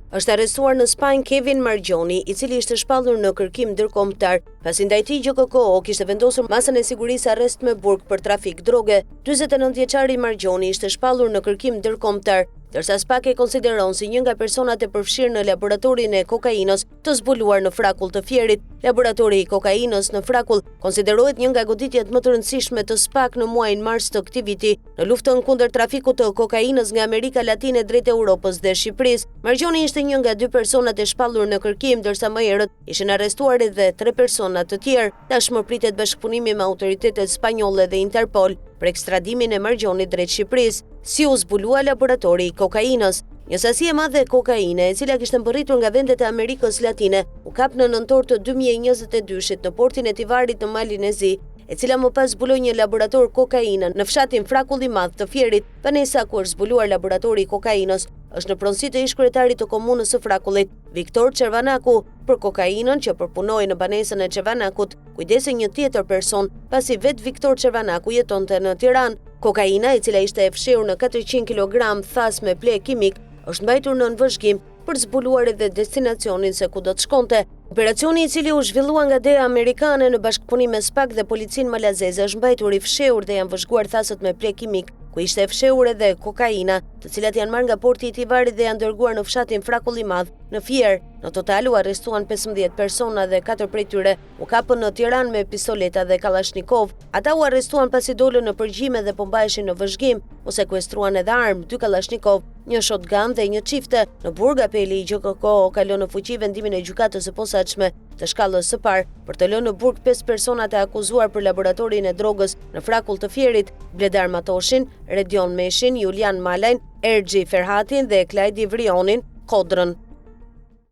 Është arrestuar në Spanjë Kevin Margjoni, i cili ishte shpallur në kërkim ndërkombëtar, pasi ndaj tij GKK kishte vendosur masën e sigurisë arrest me burg për trafik droge. 49 vjeçari Margjoni ishte shpallur në kërkim ndërkombëtar, ndërsa SPAK e konsideron si një nga personat e përfshirë në laboratorin e kokainës të zbuluar në frakull të Fierit. Laboratori i kokainës në frakull konsiderohet një nga goditjet më të rëndësishme të SPAK në muajin mars të këtij viti në luftën kundër trafikut të kokainës nga Amerika Latine drejt Europës dhe Shqipërisë. Margjoni ishte një nga 2 personat e shpallur në kërkim, ndërsa më herët ishin arrestuar edhe 3 persona të tjerë. Tashmë pritet bashkëpunimi me autoritetet spanjolle dhe Interpol për ekstradimin e Margjonit drejt Shqipërisë. Si u zbulua laboratori i kokainës? Një sasi e madhe kokaine, e cila kishte mbërritur nga vendet e Amerikës Latine, u kap në nëntor të 2022 në portin e Tivarit në Malinezi, e cila më pas zbuloi një laborator kokaine në fshatin Frakull i Madh të Fierit. Banesa ku është zbuluar laboratori i kokainës është në pronësi të ish-kryetarit të komunës së Frakullit, Viktor Çervanaku. Për kokainën që përpunoi në banesën e Çervanakut, kujdesej një tjetër person, pasi vetë Viktor Çervanaku jetonte në Tiranë. Kokaina, e cila ishte e fshirur në 400 kg thas me ple kimik, është mbajtur në vëzhgim për zbuluar edhe destinacionin se ku do të shkonte. Operacioni, i cili u zhvillua nga DEA amerikane në bashkëpunim me SPAK dhe policinë malazeze, është mbajtur i fshehur dhe janë vëzhguar thasët me ple kimik, ku ishte e fshehur edhe kokaina, të cilat janë marrë nga porti i Tivarit dhe janë dërguar në fshatin Frakull i Madh në Fier. Në total u arrestuan 15 persona dhe 4 prej tyre u kapën në Tiranë me pistoleta dhe kalashnikov. Ata u arrestuan pasi dolën në përgjime dhe po mbaheshin në vëzhgim. U sekuestruan edhe armë, 2 kalashnikov, një shotgun dhe një çifte. Në burg apeli i GKK ka lënë në fuqi vendimin e gjykatës së posaçme të shkallës së parë për të lënë në burg 5 personat e akuzuar për laboratorin e drogës në Frakull të Fierit: Bledar Matoshin, Redion Meshin, Julian Malajn, Ergji Ferhatin dhe Klajdi Vrionin Kodrën.